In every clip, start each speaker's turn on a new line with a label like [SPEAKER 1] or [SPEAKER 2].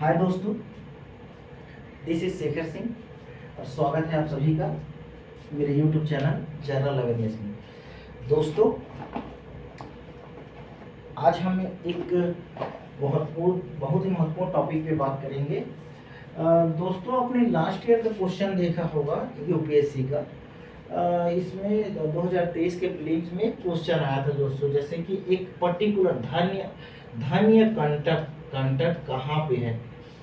[SPEAKER 1] हाय दोस्तों, this is Shekhar Singh और स्वागत है आप सभी का मेरे यूट्यूब चैनल जनरल अवेयरनेस में। दोस्तों, आज हम एक बहुत ही महत्वपूर्ण टॉपिक पे बात करेंगे। दोस्तों, आपने लास्ट ईयर का क्वेश्चन देखा होगा यूपीएससी का। इसमें 2023 के प्रीलिम्स में क्वेश्चन आया था दोस्तों, जैसे कि एक पर्टिकुलर धन्य कंटक कहाँ पे है।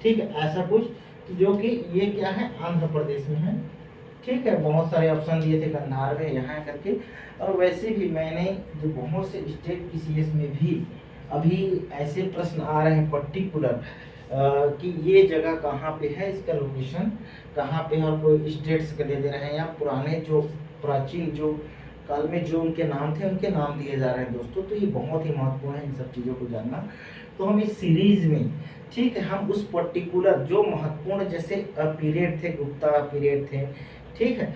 [SPEAKER 1] ठीक है, ऐसा कुछ, जो कि ये क्या है, आंध्र प्रदेश में है। ठीक है, बहुत सारे ऑप्शन दिए थे, गंधार में, यहाँ करके। और वैसे भी मैंने जो बहुत से स्टेट की सीएस में भी अभी ऐसे प्रश्न आ रहे हैं पर्टिकुलर कि ये जगह कहाँ पे है, इसका लोकेशन कहाँ पे है, और कोई स्टेट्स के दे दे रहे हैं, या पुराने जो प्राचीन जो काल में जो उनके नाम थे उनके नाम दिए जा रहे हैं दोस्तों। तो ये बहुत ही महत्वपूर्ण है इन सब चीज़ों को जानना। तो हम इस सीरीज में, ठीक है, हम उस पर्टिकुलर जो महत्वपूर्ण, जैसे पीरियड थे, गुप्ता पीरियड थे, ठीक है,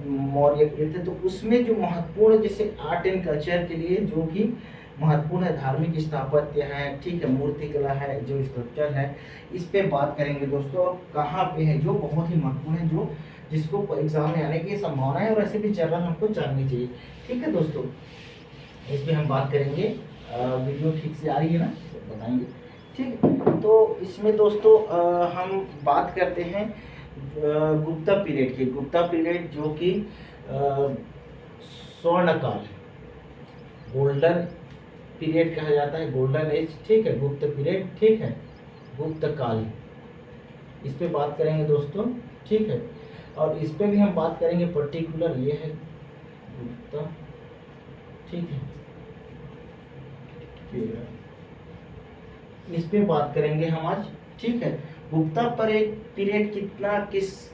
[SPEAKER 1] मौर्य पीरियड थे, तो उसमें जो महत्वपूर्ण, जैसे आर्ट एंड कल्चर के लिए जो भी महत्वपूर्ण है, धार्मिक स्थापत्य है, ठीक है, मूर्ति कला है, जो स्कल्पचर है, इस पे बात करेंगे दोस्तों। और कहाँ पे है, जो बहुत ही महत्वपूर्ण है, जो जिसको एग्जाम में आने की संभावना है, और ऐसे भी जनरल हमको जाननी चाहिए। ठीक है दोस्तों, इस पे हम बात करेंगे। वीडियो ठीक से आ रही है ना, तो बताएंगे। ठीक है, तो इसमें दोस्तों हम बात करते हैं गुप्ता पीरियड की। गुप्ता पीरियड जो कि स्वर्णकाल, गोल्डन पीरियड कहा जाता है, गोल्डन एज। ठीक है, गुप्त पीरियड, ठीक है, गुप्त काल, इस पे बात करेंगे दोस्तों। ठीक है, और इस पे भी हम बात करेंगे पर्टिकुलर, ये है गुप्ता, ठीक है, इस पे बात करेंगे हम आज। ठीक है, गुप्ता पीरियड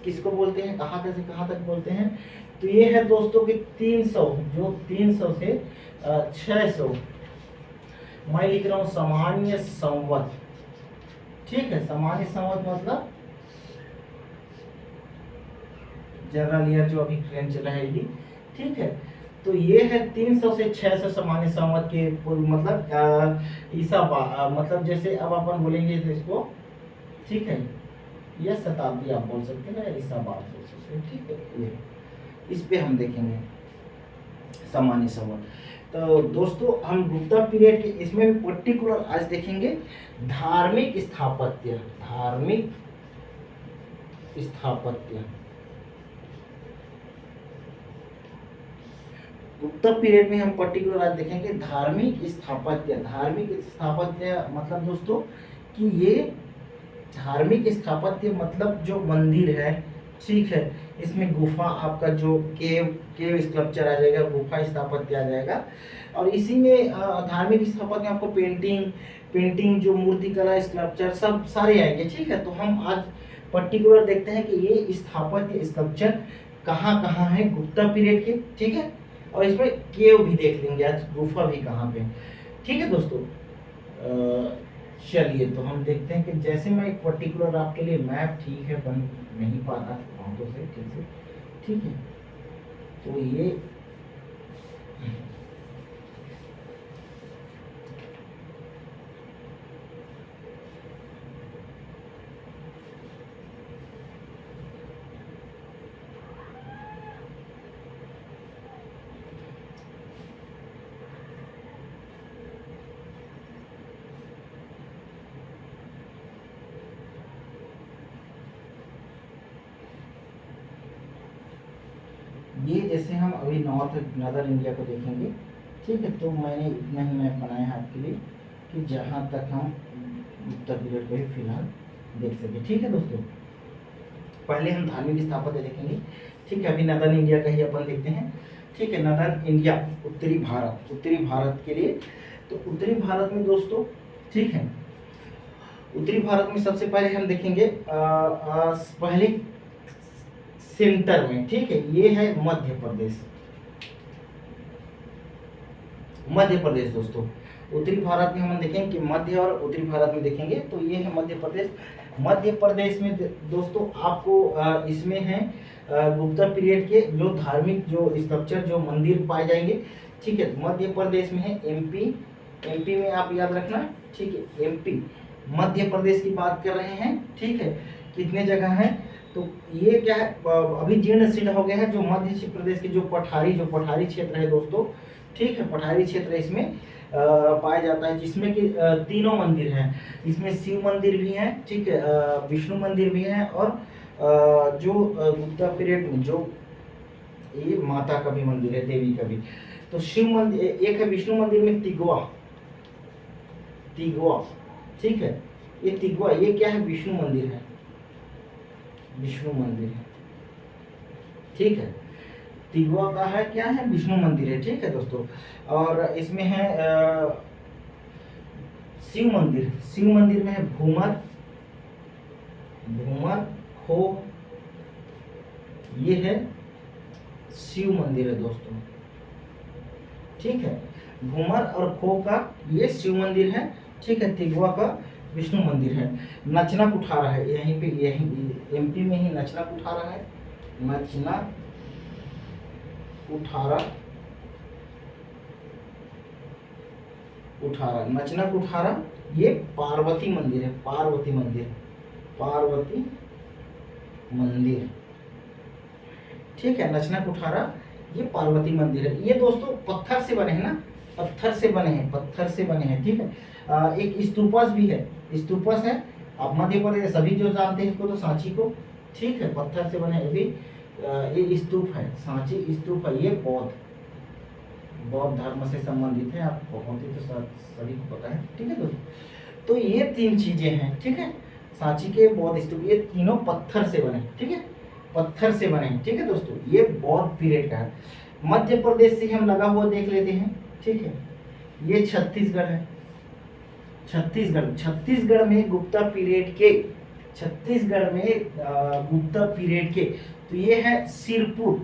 [SPEAKER 1] किसको बोलते हैं, कहाँ तक बोलते हैं, तो ये है दोस्तों कि 300 से 600, मैं लिख रहा हूँ सामान्य संवत। ठीक है, सामान्य संवत मतलब जनरल ईयर, जो अभी ट्रेंड चला है यदि। ठीक है, तो ये है 300 से 600 सामान्य संवत के पूर्व, मतलब ईसा मतलब जैसे अब अपन बोलेंगे तो इसको, ठीक है, यह शताब्दी आप बोल सकते हैं, ईसा बाद बोल सकते हैं। ठीक है, ये इस पे हम देखेंगे सामान्य संवत। तो दोस्तों, हम गुप्ता पीरियड के इसमें भी पर्टिकुलर आज देखेंगे धार्मिक स्थापत्य। गुप्ता पीरियड में हम पर्टिकुलर आज देखेंगे धार्मिक स्थापत्य मतलब दोस्तों कि ये धार्मिक स्थापत्य मतलब जो मंदिर है, ठीक है, इसमें गुफा, आपका जो केव स्कल्पचर आ जाएगा, गुफा स्थापत्य आ जाएगा। और इसी में धार्मिक स्थापत्य में आपको पेंटिंग जो मूर्ति कला, स्कल्पचर, सब सारे आएंगे। ठीक है, तो हम आज पर्टिकुलर देखते हैं कि ये स्थापत्य स्कल्पचर कहाँ कहाँ है गुप्ता पीरियड के। ठीक है, और इसमें केव भी देख लेंगे आज, गुफा भी कहाँ पे। ठीक है दोस्तों, चलिए तो हम देखते हैं कि जैसे मैं एक पर्टिकुलर आपके लिए मैप, ठीक है, बन नहीं पाता हाथों से ठीक से। ठीक है, तो ये जैसे हम अभी नॉर्दर्न इंडिया को देखेंगे। ठीक है, तो मैंने इतना ही मैप बनाया है आपके लिए कि जहाँ तक हम उत्तर पीरियड को ही फिलहाल देख सके। ठीक है दोस्तों, पहले हम धार्मिक स्थापत्य देखेंगे। ठीक है, अभी नॉर्दर्न इंडिया का ही अपन देखते हैं। ठीक है, नॉर्दर्न इंडिया, उत्तरी भारत के लिए। तो उत्तरी भारत में दोस्तों, ठीक है, उत्तरी भारत में सबसे पहले हम देखेंगे पहले सेंटर में। ठीक है, ये है मध्य प्रदेश दोस्तों। उत्तरी भारत में हम देखेंगे कि मध्य और उत्तरी भारत में देखेंगे, तो ये है मध्य प्रदेश में दोस्तों आपको इसमें है गुप्ता पीरियड के जो धार्मिक जो स्कल्पचर, जो मंदिर पाए जाएंगे। ठीक है, मध्य प्रदेश में है एमपी में आप याद रखना। ठीक है, एमपी मध्य प्रदेश की बात कर रहे हैं, ठीक है। कितने जगह है, तो ये क्या है, अभी जीर्ण शीर्ण हो गया है। जो मध्य प्रदेश के जो पठारी क्षेत्र है दोस्तों, ठीक है, पठारी क्षेत्र इसमें पाया जाता है, जिसमें कि तीनों मंदिर हैं। इसमें शिव मंदिर भी है, ठीक है, विष्णु मंदिर भी है, और जो गुप्ता पीरियड में जो ये माता का भी मंदिर है, देवी का भी। तो शिव मंदिर एक है, विष्णु मंदिर में तिगवा, ठीक है, ये तिगवा, ये क्या है, विष्णु मंदिर है, विष्णु मंदिर है, ठीक है। तिगवा का है, क्या है, विष्णु मंदिर है, ठीक है दोस्तों। और इसमें है शिव मंदिर में है भूमर खो, ये है शिव मंदिर है दोस्तों, ठीक है। भूमर और खो का ये शिव मंदिर है, ठीक है। तिगवा का विष्णु मंदिर है। नचना कुठारा है, यहीं पे, यहीं एमपी में ही नचना कुठारा है, नचना कुठारा ये पार्वती मंदिर है, पार्वती मंदिर, ठीक है। नचना कुठारा ये पार्वती मंदिर है। ये दोस्तों पत्थर से बने हैं ना, पत्थर से बने हैं, ठीक है। एक स्तूपस भी है, स्तूपस है। आप मध्य प्रदेश सभी जो जानते हैं इसको, तो सांची को, ठीक है, पत्थर से बने अभी ये स्तूप है, सांची स्तूप है। ये बौद्ध धर्म से संबंधित है, आप बहुत ही तो सभी को पता है, ठीक है दोस्तों। तो ये तीन चीजें हैं, ठीक है। सांची के बौद्ध स्तूप, ये तीनों पत्थर से बने, ठीक है, पत्थर से बने, ठीक है दोस्तों। ये बौद्ध पीरियड का है। मध्य प्रदेश से हम लगा हुआ देख लेते हैं, ठीक है। ये छत्तीसगढ़ है, छत्तीसगढ़ में गुप्ता पीरियड के, तो ये है सिरपुर,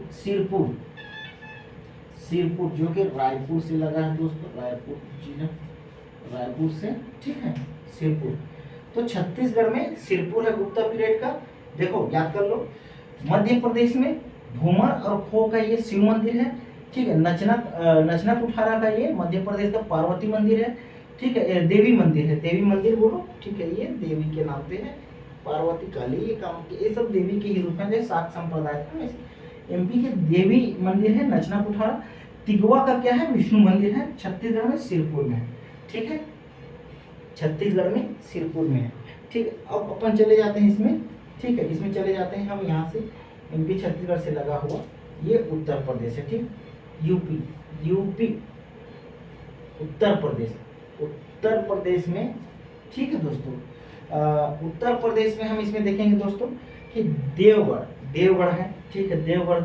[SPEAKER 1] जो कि रायपुर से लगा है दोस्तों, रायपुर से, ठीक है, सिरपुर। तो छत्तीसगढ़ में सिरपुर है गुप्ता पीरियड का। देखो याद कर लो। मध्य प्रदेश में भूमर और खो का ये शिव मंदिर है, ठीक है। नचना कुठारा का ये मध्य प्रदेश का पार्वती मंदिर है, ठीक है। देवी मंदिर बोलो, ठीक है, ये देवी के नाम पे है, पार्वती काली, ये सब देवी के ही रूप हैं, जैसे शाक्त संप्रदाय था। एमपी के देवी मंदिर है नचना कुठारा। तिगवा का क्या है, विष्णु मंदिर है, छत्तीसगढ़ में सिरपुर में है, ठीक है, छत्तीसगढ़ में सिरपुर में है, ठीक है। अब अपन चले जाते हैं इसमें, ठीक है, इसमें चले जाते हैं हम यहाँ से। एमपी छत्तीसगढ़ से लगा हुआ ये उत्तर प्रदेश है, ठीक। यूपी उत्तर प्रदेश में, ठीक है दोस्तों। उत्तर प्रदेश में हम इसमें देखेंगे दोस्तों कि देवगढ़ है, ठीक है। देवगढ़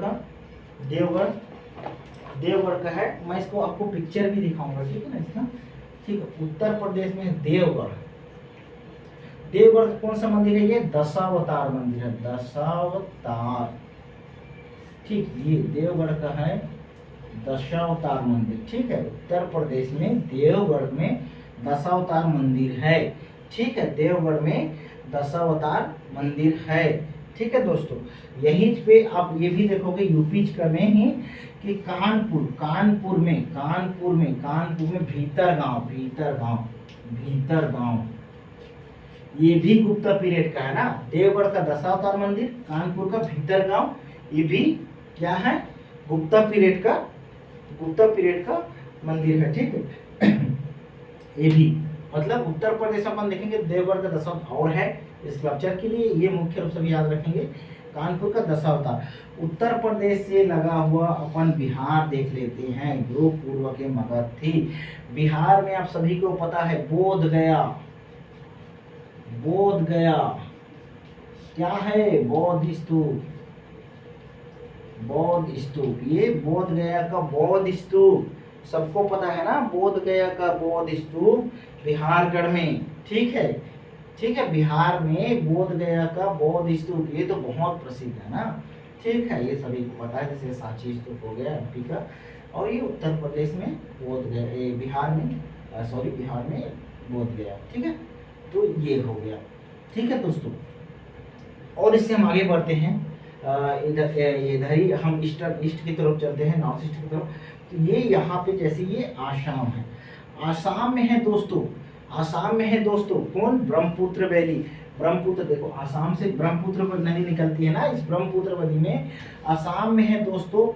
[SPEAKER 1] का है। मैं इसको आपको पिक्चर भी दिखाऊंगा, ठीक है ना इसका, ठीक है। उत्तर प्रदेश में देवगढ़ कौन सा मंदिर है, ये दशावतार मंदिर है, दशावतार, ठीक। ये देवगढ़ का है दशावतार मंदिर, ठीक है। उत्तर प्रदेश में देवगढ़ में दशावतार मंदिर है, ठीक है। देवगढ़ में दशावतार मंदिर है, ठीक है दोस्तों। यहीं पे आप ये भी देखोगे यूपी में ही कि कानपुर में भीतर गांव, ये भी गुप्ता पीरियड का है ना। देवगढ़ का दशावतार मंदिर, कानपुर का भीतर गांव, ये भी क्या है, गुप्ता पीरियड का मंदिर है, ठीक है। ये भी मतलब उत्तर प्रदेश में अपन देखेंगे देवगढ़ का दशावतार और है स्कल्पचर के लिए, ये मुख्य रूप से भी याद रखेंगे। कानपुर का दशावतार। उत्तर प्रदेश से लगा हुआ अपन बिहार देख लेते हैं, जो पूर्व के मगध थी। बिहार में आप सभी को पता है बोध गया क्या है, बौद्ध स्तूप, ये बोध गया का बौद्ध स्तूप सबको पता है ना। बोध गया का बौद्ध स्तूप बिहारगढ़ में, ठीक है, बिहार में बोध गया का बौद्ध स्तूप, ये तो बहुत प्रसिद्ध है ना, ठीक है, ये सभी को पता है। जैसे सांची स्तूप हो गया एमपी का, और ये उत्तर प्रदेश में बोध गया, बिहार में बोध गया, ठीक है। तो ये हो गया, ठीक है दोस्तों। और इससे हम आगे बढ़ते हैं, इधर ही हम ईस्ट की तरफ चलते हैं, नॉर्थ ईस्ट की तरफ। तो ये यहाँ पे जैसे ये आसाम है, आसाम में है दोस्तों, आसाम में है दोस्तों कौन, ब्रह्मपुत्र वैली। ब्रह्मपुत्र, देखो आसाम से ब्रह्मपुत्र पर नदी निकलती है ना, इस ब्रह्मपुत्र नदी में आसाम में है दोस्तों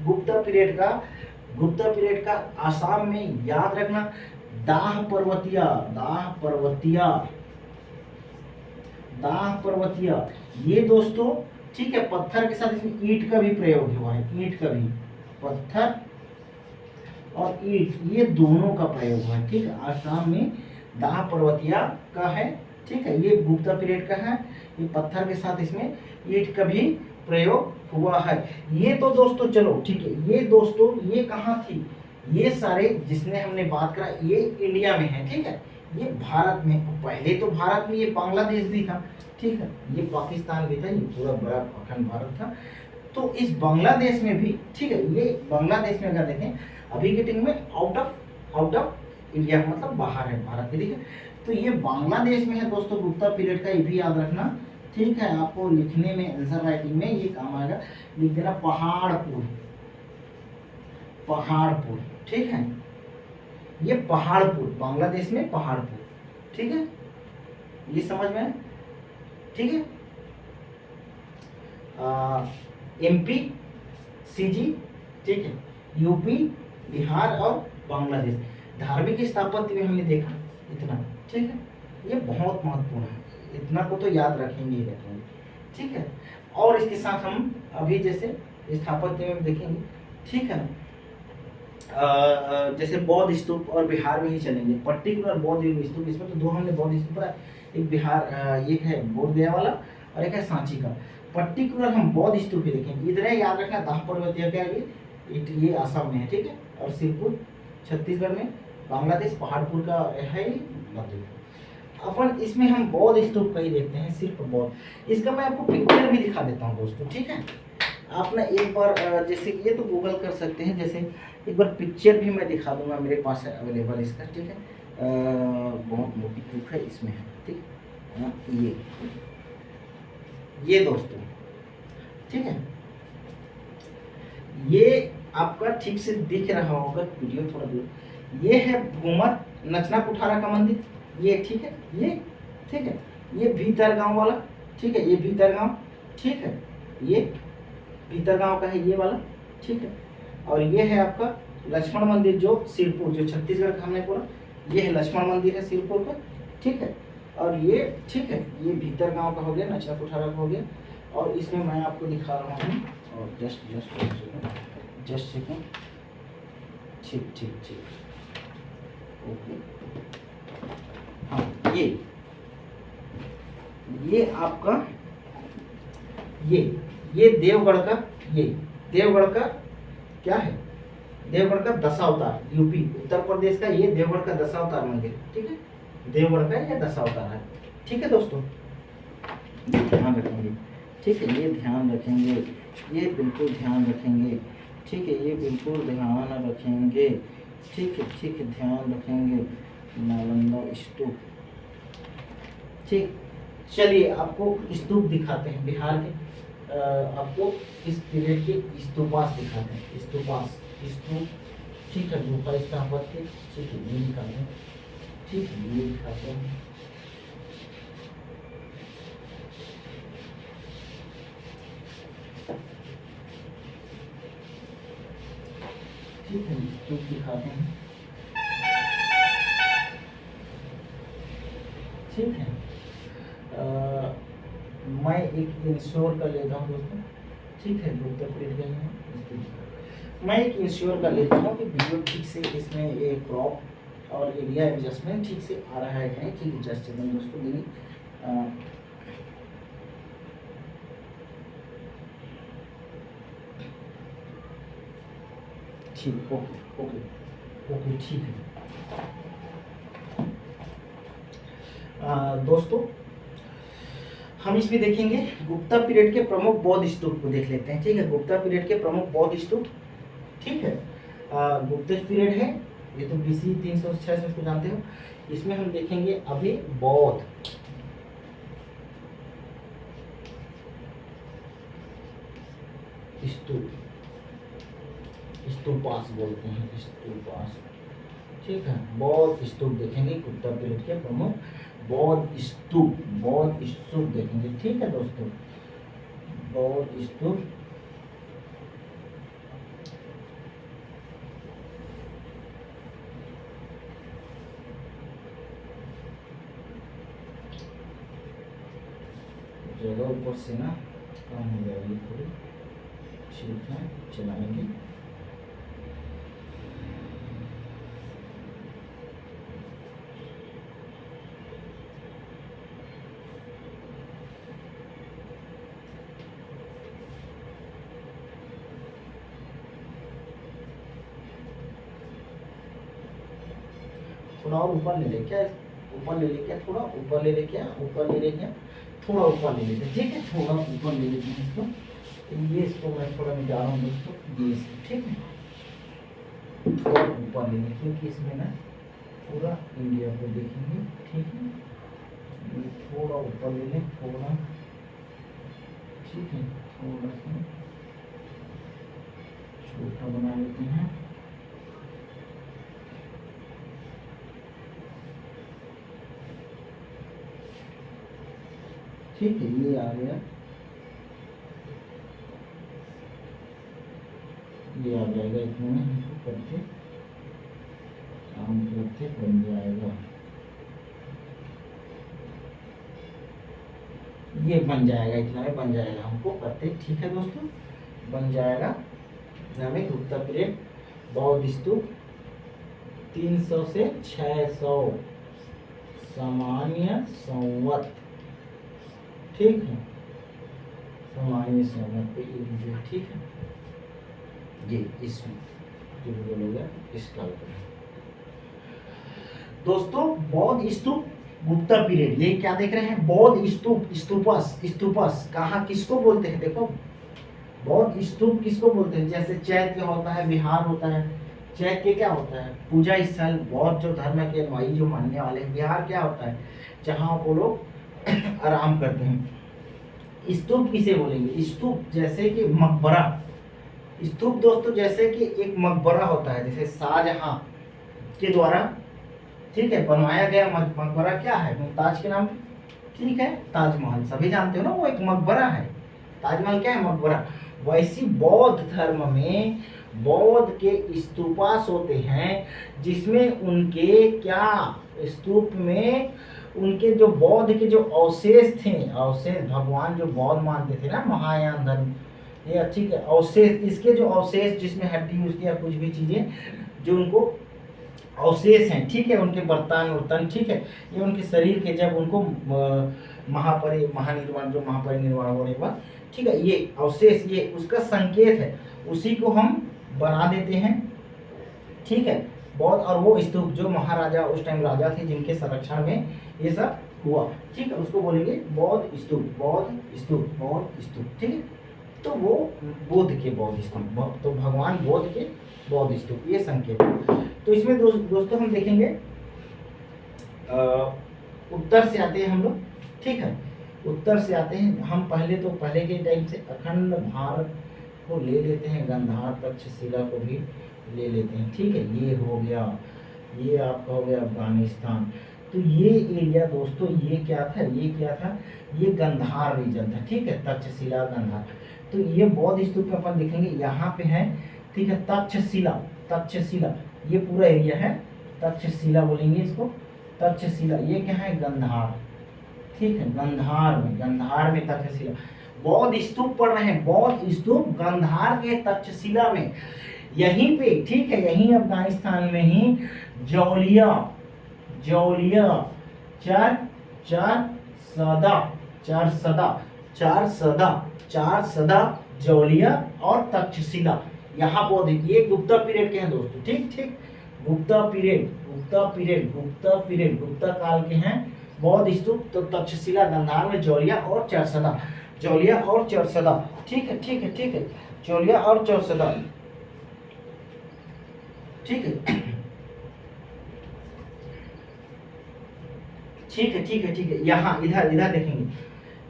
[SPEAKER 1] गुप्ता पीरियड का आसाम में, याद रखना, दाह पर्वतीय, ये दोस्तों ठीक है, पत्थर के साथ इसमें ईंट का भी प्रयोग हुआ है, ईंट का भी, पत्थर और ईंट ये दोनों का प्रयोग हुआ है, ठीक है। आसाम में दाह पर्वतीय का है, ठीक है, ये गुप्ता पीरियड का है, ये पत्थर के साथ इसमें ईंट का भी प्रयोग हुआ है। ये तो दोस्तों चलो ठीक है, ये दोस्तों ये कहाँ थी, ये सारे जिसने हमने बात करा ये इंडिया में है, ठीक है, ये भारत में, पहले तो भारत में ये बांग्लादेश भी था, ठीक है, ये पाकिस्तान भी था, ये पूरा बड़ा अखंड भारत था। तो इस बांग्लादेश में भी, ठीक है, ये बांग्लादेश में अगर देखें अभी के टाइम में आउट ऑफ इंडिया मतलब बाहर है भारत के, ठीक है। तो ये बांग्लादेश में है दोस्तों गुप्ता पीरियड का, ये भी याद रखना, ठीक है। आपको लिखने में आंसर राइटिंग में ये काम आएगा, लिख देना पहाड़पुर, ठीक है, ये पहाड़पुर, बांग्लादेश में पहाड़पुर, ठीक है, ये समझ में है, ठीक है। एमपी, सीजी, ठीक है, यूपी, बिहार और बांग्लादेश। धार्मिक स्थापत्य में हमने देखा इतना, ठीक है, ये बहुत महत्वपूर्ण है, इतना को तो याद रखेंगे ही रखेंगे, ठीक है। और इसके साथ हम अभी जैसे स्थापत्य में देखेंगे, ठीक है ना, जैसे बौद्ध स्तूप और बिहार में ही चलेंगे, पर्टिकुलर बौद्ध स्तूप, इसमें तो दो हमने बौद्ध स्तूप पढ़ा, एक बिहार, एक है बोध गया वाला और एक है सांची का। पर्टिकुलर हम बौद्ध स्तूप ही देखेंगे, इतना याद रखना, दाह पर्वतीय क्या है, ये आसाम में है, ठीक है, और सिरपुर छत्तीसगढ़ में, बांग्लादेश पहाड़पुर का है मध्य। अपन इसमें हम बौद्ध स्तूप का ही देखते हैं, सिर्फ बौद्ध। इसका मैं आपको पिक्चर भी दिखा देता हूँ दोस्तों, ठीक है। आप ना एक बार जैसे ये तो गूगल कर सकते हैं, जैसे एक बार पिक्चर भी मैं दिखा दूंगा, मेरे पास है अवेलेबल इसका, ठीक है। बहुत मोटी प्रूफ है इसमें है, ठीक है। ये दोस्तों, ठीक है, ये आपका ठीक से दिख रहा होगा, वीडियो थोड़ा दूर, ये है घूमर नचना कुठारा का मंदिर, ये ठीक है, ये ठीक है, ये भीतर गांव वाला, ठीक है, ये भीतर गांव, ठीक है, ये भीतर गांव का है ये वाला, ठीक है। और ये है आपका लक्ष्मण मंदिर जो सिरपुर, जो छत्तीसगढ़ का हमने बोला, ये है लक्ष्मण मंदिर है सिरपुर का, ठीक है। और ये ठीक है, ये भीतर गांव का हो गया, नचना कुठारा का हो गया। और इसमें मैं आपको दिखा रहा हूँ, और जस्ट सेकंड, ठीक, ओके, हाँ, ये आपका ये देवगढ़ का, ये देवगढ़ का क्या है, देवगढ़ का दशावतार, यूपी उत्तर प्रदेश का ये देवगढ़ का दशावतार मंदिर, ठीक है, देवगढ़ का ये दशावतार है, ठीक है दोस्तों, ध्यान रखेंगे, ठीक है, ये ध्यान रखेंगे, ये बिल्कुल ध्यान रखेंगे, ठीक है, ये बिल्कुल ध्यान रखेंगे, ठीक है, ध्यान रखेंगे। नालंदा स्तूप, ठीक, चलिए आपको स्तूप दिखाते हैं बिहार के, आपको इस पीरियड के स्तूपास दिखाते हैं, स्तूप, ठीक है, गुफा स्थापत्य, ठीक है, ये दिखाते हैं, ठीक है, ये दिखाते हैं, ठीक है, स्तूप दिखाते हैं, ठीक है। मैं एक इंश्योर कर लेता हूँ दोस्तों, ठीक है, गुप्ता पीरियड गए हैं, मैं एक इंश्योर कर लेता हूँ कि वीडियो ठीक से इसमें ये क्रॉप और एरिया एडजस्टमेंट ठीक से आ रहा है कि नहीं, ठीक है, जस्ट सेकंड दोस्तों, देखिए ठीक, ओके, ठीक है। दोस्तों हम इसमें देखेंगे गुप्ता पीरियड के प्रमुख बौद्ध स्तूप को देख लेते हैं, ठीक है, गुप्ता पीरियड के प्रमुख बौद्ध स्तूप, ठीक है। गुप्ता पीरियड है ये तो BC 306 से इसको जानते हो, इसमें हम देखेंगे अभी बौद्ध स्तूप, स्तूपास बोलते हैं, स्तूपास, ठीक है। बौद्ध स्तूप देखेंगे गुप्ता पीरियड के प्रमुख बौद्ध स्तूप देखेंगे, ठीक है दोस्तों। बौद्ध स्तूप जगह ऊपर से ना कम हो जाएगी थोड़ी, ठीक है चलाएंगे। थोड़ा और ऊपर ले ले क्या, ऊपर ले ले क्या, थोड़ा ऊपर ले ले क्या, ऊपर ले ले क्या, थोड़ा ऊपर ले लेते, ठीक है थोड़ा ऊपर ले लेते हैं इसको। तो ये इसको मैं थोड़ा मिटा रहा हूँ दोस्तों, ये इसको ठीक है थोड़ा ऊपर ले लें, क्योंकि इसमें ना पूरा इंडिया को देखेंगे, ठीक है। ये थोड़ा ऊपर ले लें, थोड़ा, ठीक है थोड़ा सा छोटा बना लेते हैं। ठीक है ये आ गया, ये आ जाएगा, इतने में हमको करके काम करके बन जाएगा, ये बन जाएगा, इतना में बन जाएगा हमको करते, ठीक है दोस्तों बन जाएगा। हमें गुप्ता पीरियड बौद्ध स्तूप 300 से 600 सामान्य संवत, ठीक है सामान्य संवत पे ये, ठीक है ये इसमें जो बोलोगे इसका दोस्तों। बौद्ध स्तूप गुप्ता पीरियड, ये क्या देख रहे हैं, बौद्ध स्तूप, स्तूपस कहाँ किसको बोलते हैं, देखो बौद्ध स्तूप किसको बोलते हैं, जैसे चैत्य होता है, विहार होता है, चैत्य क्या होता है पूजा स्थल, बौद्ध जो धर्म के अनुयायी जो मानने वाले हैं, विहार क्या होता है जहाँ वो लोग आराम करते हैं। स्तूप किसे बोलेंगे, स्तूप जैसे कि मकबरा, स्तूप दोस्तों जैसे कि एक मकबरा होता है, जैसे शाहजहां के द्वारा ठीक है बनवाया गया मकबरा क्या है, मुमताज के नाम पे, ठीक है ताजमहल सभी जानते हो ना, वो एक मकबरा है, ताजमहल क्या है मकबरा। वैसी बौद्ध धर्म में बौद्ध के स्तूपास होते हैं, जिसमें उनके क्या स्तूप में उनके जो बौद्ध के जो अवशेष थे, अवशेष भगवान जो बौद्ध मानते थे ना महायान धर्म, ये ठीक है अवशेष, इसके जो अवशेष जिसमें हड्डी उसकी या कुछ भी चीजें जो उनको अवशेष हैं, ठीक है उनके बर्तन उर्तन, ठीक है ये उनके शरीर के जब उनको महानिर्वाण जो महापरिनिर्वाण होने के बाद, ठीक है ये अवशेष ये उसका संकेत है, उसी को हम बना देते हैं, ठीक है बौद्ध। और वो स्तूप जो महाराजा उस टाइम राजा थे जिनके संरक्षण में ये सब हुआ, ठीक है उसको बोलेंगे बौद्ध स्तूप, बौद्ध स्तूप, बौद्ध स्तूप, ठीक है। तो वो बुद्ध के बौद्ध स्तूप, तो भगवान बुद्ध के बौद्ध स्तूप, ये संकेत है। तो इसमें दोस्तों हम देखेंगे उत्तर से आते हैं हम लोग, ठीक है उत्तर से आते हैं हम, पहले के टाइम से अखंड भारत को ले लेते हैं, गंधार तक्षशिला को भी ले लेते हैं, ठीक है ये हो गया, ये आपका हो गया अफगानिस्तान। तो ये एरिया दोस्तों ये क्या था, ये गंधार रीजन था, ठीक है तक्षशिला गंधार। तो ये बौद्ध स्तूप में अपन देखेंगे यहाँ पे है, ठीक है तक्षशिला ये पूरा एरिया है, तक्षशिला बोलेंगे इसको, तक्षशिला ये क्या है गंधार, ठीक है गंधार में तक्षशिला बौद्ध स्तूप पढ़ रहे हैं, बौद्ध स्तूप गंधार के तक्षशिला में, यहीं पे ठीक है यहीं अफगानिस्तान में ही जौलिया चार सदा जौलिया और तक्षशिला यहाँ बौद्ध, ये गुप्ता पीरियड के हैं दोस्तों, ठीक गुप्ता पीरियड गुप्ता काल के हैं बौद्ध स्तूप। तो तक्षशिला गंधार में जौलिया और चारसदा, ठीक है जौलिया और चारसदा, ठीक है यहाँ इधर देखेंगे,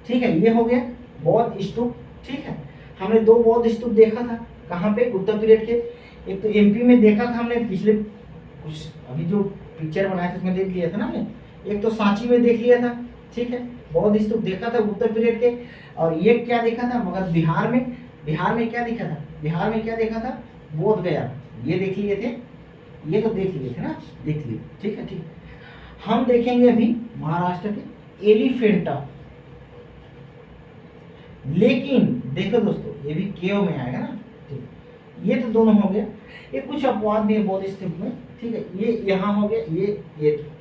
[SPEAKER 1] ठीक है ये हो गया बौद्ध स्तूप, ठीक है हमने दो बौद्ध स्तूप देखा था कहाँ पे गुप्ता पीरियड के, एक तो एमपी में देखा था हमने पिछले कुछ अभी जो पिक्चर बनाया था उसमें देख लिया था ना हमने, एक तो सांची में देख लिया था, ठीक है, बौद्ध स्तूप देखा था गुप्ता पीरियड के, और ये क्या देखा था मगध बिहार में, बिहार में क्या देखा था, बिहार में क्या देखा था, बोध गया, ये देख लिए थे, ये तो देख लिए थे ना, देख लिए, ठीक है, ठीक। हम देखेंगे अभी महाराष्ट्र के एलिफेंटा, लेकिन देखो दोस्तों ये भी केव में आएगा ना, ठीक, ये तो दोनों हो गया, ये कुछ अपवाद भी है बौद्ध स्तूप में, ठीक है, ये यहाँ हो गया, ये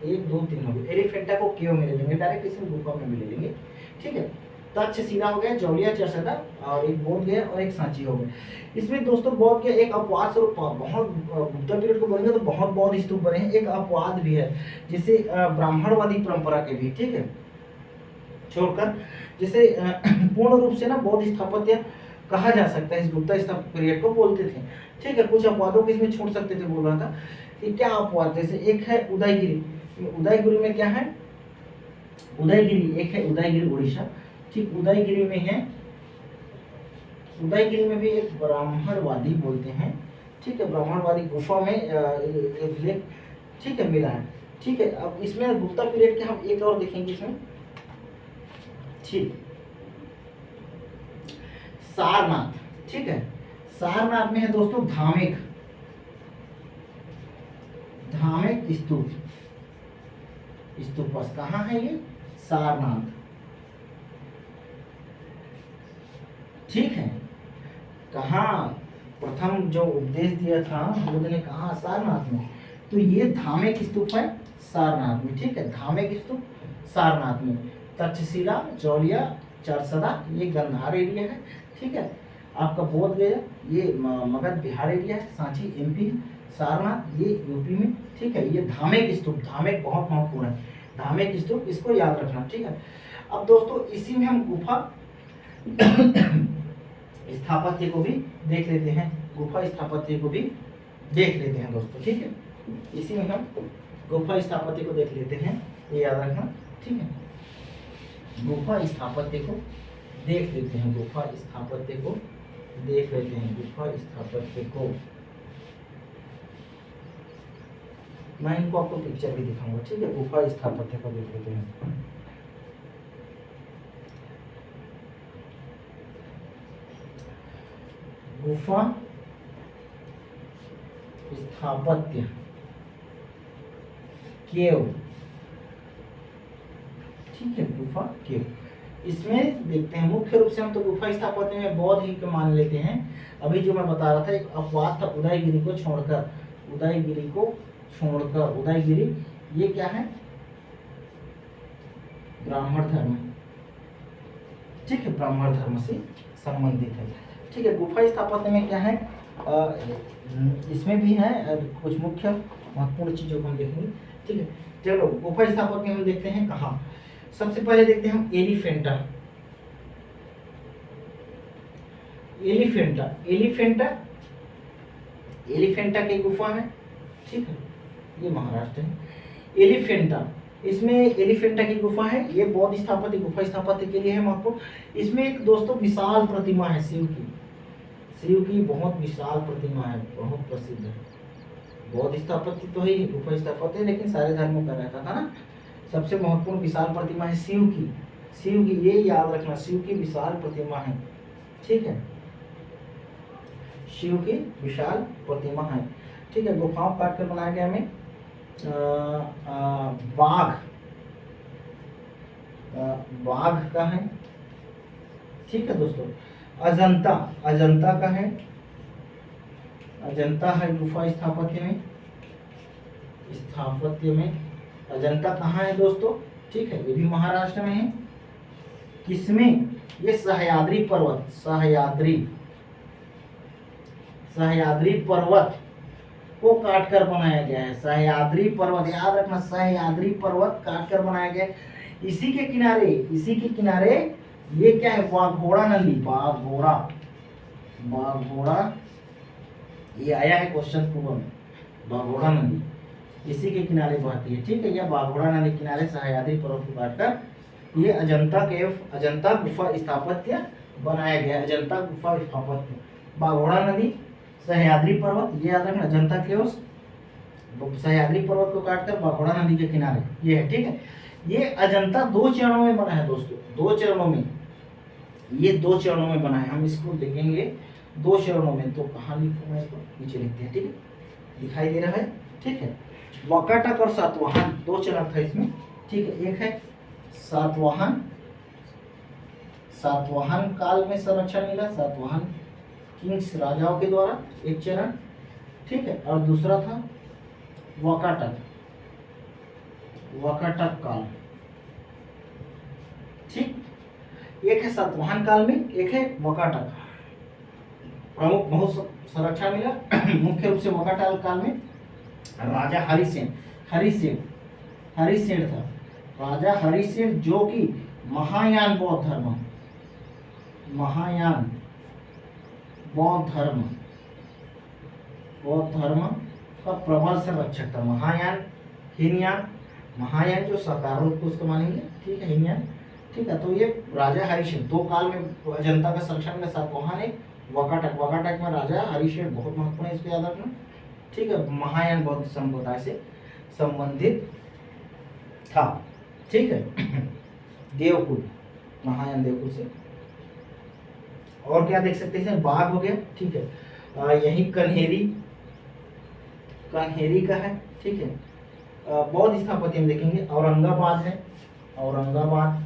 [SPEAKER 1] 1 2 3 हो गया, एलिफेंटा को केव में ले लेंगे, डायरेक्ट इसमें गुफा में ले लेंगे, ठीक है। तक्षशिला हो गया, जौलिया चरसदा, और एक बोध गया और एक सांची हो गया। इसमें दोस्तों बौद्ध के एक अपवाद स्वरूप बहुत गुप्ता पीरियड को बोलेंगे तो बहुत बौद्ध स्तूप बने हैं, एक अपवाद भी है जिसे ब्राह्मणवादी परंपरा के भी, ठीक है, छोड़कर, जिसे पूर्ण रूप से ना बौद्ध स्थापत्य कहा जा सकता है, इस गुप्ता स्थापत्य पीरियड को बोलते थे, ठीक है। कुछ अपवादों को इसमें छोड़ सकते थे, बोल रहा था कि क्या अपवाद, जैसे एक है उदयगिरी, उदयगिरी में क्या है, उदयगिरी एक है, उदयगिरी उड़ीसा, ठीक, उदयगिरी में है, उदयगिरी में भी एक ब्राह्मणवादी बोलते हैं, ठीक है, ब्राह्मणवादी गुफा में एक लेख, ठीक है, मिला है, ठीक है। अब इसमें गुप्ता पीरियड के हम एक और देखेंगे इसमें, ठीक, सारनाथ, ठीक है, सारनाथ में है दोस्तों धामेक, धामेक स्तूप, स्तूप कहाँ है ये, सारनाथ, ठीक है। कहाँ प्रथम जो उपदेश दिया था बुद्ध ने, कहा सारनाथ में, तो ये धामेक स्तूप है सारनाथ में, ठीक है, धामेक स्तूप सारनाथ में, तक्षशिला, जौलिया, चरसदा ये गंधार एरिया है, ठीक है, आपका बोध गया ये मगध बिहार एरिया है, सांची एमपी है, सारनाथ ये यूपी में, ठीक है। ये धामेक स्तूप, धामेक बहुत महत्वपूर्ण है, धामेक स्तूप इसको याद रखना, ठीक है। अब दोस्तों इसी में हम गुफा स्थापत्य को भी देख लेते हैं, गुफा स्थापत्य को भी देख लेते हैं दोस्तों, ठीक है। इसी में हम गुफा स्थापत्य को देख लेते हैं, ये याद रखना, ठीक है। गुफा स्थापत्य को देख लेते हैं, गुफा स्थापत्य को देख लेते हैं, गुफा स्थापत्य को, मैं इनको आपको पिक्चर भी दिखाऊंगा, ठीक है। गुफा स्थापत्य को देख लेते हैं, गुफा स्थापत्य केव, ठीक है, गुफा केव, इसमें देखते हैं मुख्य रूप से हम तो गुफा स्थापत्य में बौद्ध ही को मान लेते हैं। अभी जो मैं बता रहा था एक अपवाद था उदयगिरी को छोड़कर, उदयगिरी को छोड़कर, उदयगिरी ये क्या है, ब्राह्मण धर्म, ठीक है, ब्राह्मण धर्म से संबंधित है, ठीक है। गुफा स्थापत्य में क्या है, इसमें भी है कुछ मुख्य महत्वपूर्ण चीजों को हम देखेंगे, ठीक है। चलो गुफा स्थापत्य में हम देखते हैं कहाँ, सबसे पहले देखते हैं हम एलिफेंटा, एलिफेंटा, एलिफेंटा, एलिफेंटा की गुफा है, ठीक है, ये महाराष्ट्र है, एलिफेंटा, इसमें एलिफेंटा की गुफा है, ये बौद्ध स्थापत्य गुफा स्थापत्य के लिए है महत्वपूर्ण। इसमें एक दोस्तों विशाल प्रतिमा है शिव की, शिव की बहुत विशाल प्रतिमा है, बहुत प्रसिद्ध है, बौद्ध स्थापत्य तो है, गुफा स्थापत्य, लेकिन सारे धर्मों का रहता था ना। सबसे महत्वपूर्ण विशाल प्रतिमा है शिव की, शिव की, ये याद रखना, शिव की विशाल प्रतिमा है, ठीक है, शिव की विशाल प्रतिमा है, ठीक है। गुफाओं काट कर बनाया गया हमें बाघ, बाघ का है, ठीक है दोस्तों। अजंता, अजंता का है, अजंता है गुफा स्थापत्य में, स्थापत्य में अजंता कहाँ है दोस्तों, ठीक है, ये भी महाराष्ट्र में है, किसमें, ये सह्याद्री पर्वत, सह्याद्री, सह्याद्री पर्वत को काटकर बनाया गया है, सह्याद्री पर्वत याद रखना, सह्याद्री पर्वत काटकर बनाया गया है। इसी के किनारे, इसी के किनारे ये क्या है, बाघोड़ा नदी, बाघोड़ा, बाघोड़ा ये आया है क्वेश्चन पूर्व में, बाघोड़ा नदी इसी के किनारे बहती है, ठीक है। यह बाघोड़ा नदी किनारे सह्याद्री पर्वत को काटकर ये अजंता केव, अजंता गुफा स्थापत्य बनाया गया, अजंता गुफा स्थापत्य, बाघोड़ा नदी, सह्याद्री पर्वत, ये याद रखना, अजंता केव्स सह्याद्री पर्वत को काटकर बांकुड़ा नदी के किनारे ये है, ठीक है। ये अजंता 2 चरणों में बना है दोस्तों, 2 चरणों में, ये 2 चरणों में बना है। हम इसको देखेंगे 2 चरणों में, तो कहाँ लिखूँ मैं इसको, नीचे लिखते हैं, ठीक है, दिखाई दे रहा है, ठीक है। वाकाटक और सातवाहन 2 चरण था इसमें, ठीक है। एक है सातवाहन, सातवाहन काल में संरक्षण मिला, सातवाहन किंग्स राजाओं के द्वारा एक चरण, ठीक है। और दूसरा था वाकाटक, वाकाटक काल, ठीक। एक है सातवाहन काल में, एक है वाकाटक। प्रमुख बहुत संरक्षण मिला मुख्य रूप से वाकाटक काल में राजा हरिसेन, हरिसेन था राजा हरिसेन, जो कि महायान बौद्ध धर्म, महायान बौद्ध धर्म का प्रबल संरक्षक था। महायान, हीनयान, महायान जो सकारों को उसको मानेंगे, ठीक है, हीनयान, ठीक है। तो ये राजा हरिसेन 2 काल में अजंता का संरक्षण में सातवाहन है। वाकाटक, वाकाटक में राजा हरिसेन बहुत महत्वपूर्ण है, इसको याद रखना, ठीक है। महायान बौद्ध संप्रदाय से संबंधित था, ठीक है। देवकुल, महायान देवकुल से। और क्या देख सकते हैं, बाघ हो गया, ठीक है। यही कन्हेरी, कन्हेरी का है, ठीक है। बौद्ध स्थापत्य में देखेंगे औरंगाबाद है, औरंगाबाद,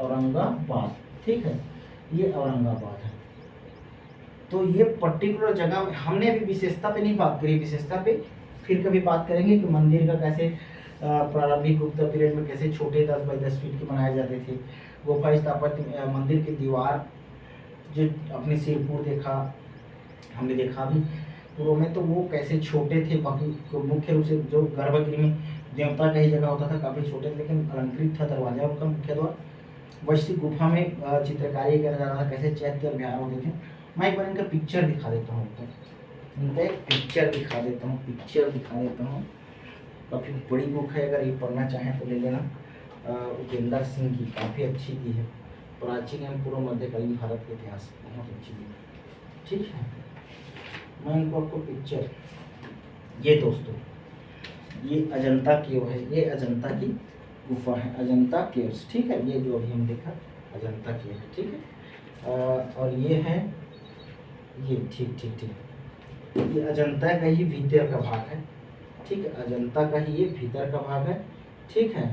[SPEAKER 1] औरंगाबाद, ठीक है, ये औरंगाबाद है। तो ये पर्टिकुलर जगह में हमने अभी विशेषता पे नहीं बात करी, विशेषता पे फिर कभी बात करेंगे कि मंदिर का कैसे प्रारंभिक गुप्त पीरियड में कैसे छोटे 10 बाई 10 फीट के बनाए जाते थे। गुफा स्थापत्य, मंदिर की दीवार जो अपने सिरपुर देखा, हमने देखा भी पूर्व में, तो वो कैसे छोटे थे। बाकी मुख्य रूप से जो गर्भगृह में देवता का ही जगह होता था, काफ़ी छोटे थे, लेकिन अलंकृत था दरवाजा उनका मुख्य द्वार। वैसी गुफा में चित्रकारी करा जाता था, कैसे चैत्य विहार होते थे। मैं एक बार इनका पिक्चर दिखा देता हूँ, इनका एक पिक्चर दिखा देता हूँ, काफ़ी बड़ी बुक है, अगर ये पढ़ना चाहें तो ले लेना। उपेंद्र सिंह की काफ़ी अच्छी की है, प्राचीन एवं पूर्व मध्यकालीन भारत के इतिहास, बहुत अच्छी की, ठीक है। मैं इनको आपको पिक्चर, ये दोस्तों ये अजंता केव है, ये अजंता की गुफा है, अजंता केव्स, ठीक है। ये जो अभी हम देखा अजंता केव है, ठीक है। और ये है ये, ठीक, ये अजंता का ही भीतर का भाग है, ठीक है, अजंता का ही ये भीतर का भाग है, ठीक है।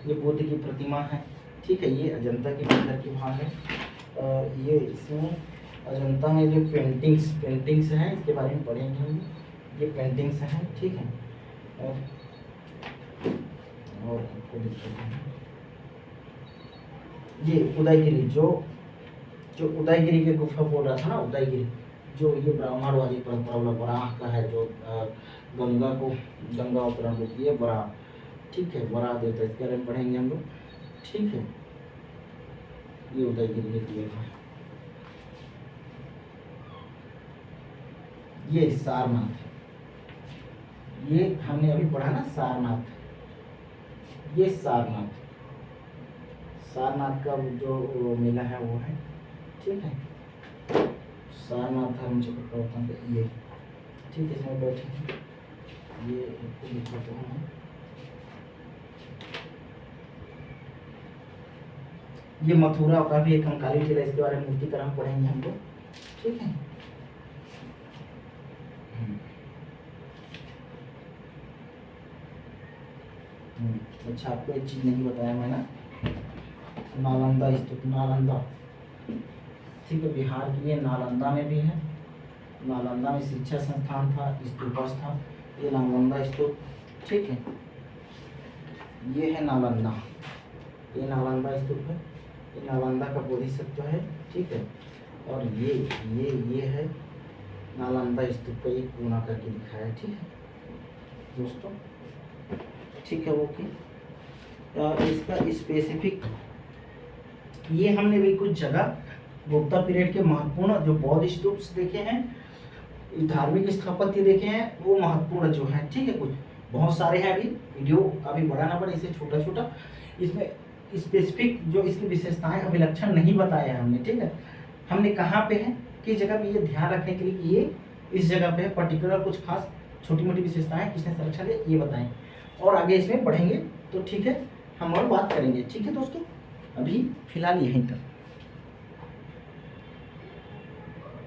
[SPEAKER 1] ये बुद्ध की प्रतिमा है, ठीक है, ये अजंता के भीतर की भाग है। ये इसमें अजंता में जो पेंटिंग्स हैं, इसके बारे में पढ़ेंगे हम, ये पेंटिंग्स हैं, ठीक है। और आपको दिखाते हैं ये उदयगिरी, जो उदयगिरी के गुफा बोल रहा था ना, उदयगिरी जो ये ब्राह्मणवादी परंपरा वाला बराह का है, जो गंगा अवतरण होती है बराह, ठीक है, बराह देवता, इसके बारे में पढ़ेंगे हम लोग, ठीक है। ये उदयगिरी के है, ये सारनाथ, ये हमने अभी पढ़ा ना सारनाथ, ये सारनाथ का जो मेला है वो है, ठीक है। सारनाथ हम जो होता है ये, ठीक है, इसमें बैठे ये दिखाता हूँ। ये मथुरा का भी एक कंकाली टीला, इसके बारे में मूर्तिकरण पढ़ेंगे हम लोग, ठीक है। अच्छा, आपको एक चीज नहीं बताया मैंने, नालंदा स्तूप, नालंदा, ठीक है, बिहार की ये नालंदा में भी है, नालंदा में शिक्षा संस्थान था, स्तूप था, ये नालंदा स्तूप, ठीक है। ये है नालंदा, ये नालंदा स्तूप है, ये नालंदा का बोधिसत्व है, ठीक है। और ये है नालंदा स्तूप का, ये कोना करके दिखाया है, ठीक है दोस्तों, ठीक है। ओके, इसका स्पेसिफिक ये हमने भी कुछ जगह गुप्ता पीरियड के महत्वपूर्ण जो बौद्ध स्तूप्स देखे हैं, धार्मिक स्थापत्य देखे हैं, वो महत्वपूर्ण जो है, ठीक है। कुछ बहुत सारे हैं, अभी वीडियो अभी बड़ा ना बड़े, इसे छोटा छोटा, इसमें स्पेसिफिक जो इसकी विशेषताएं अभिलक्षण नहीं बताया है हमने, ठीक है। हमने कहाँ पे है, किस जगह पे, ये ध्यान रखने के लिए कि ये इस जगह पे पर्टिकुलर कुछ खास छोटी मोटी विशेषताएं किसने संरक्षण दिया ये बताएं, और आगे इसमें बढ़ेंगे तो ठीक है हम और बात करेंगे। ठीक है दोस्तों, अभी फिलहाल यहीं तक।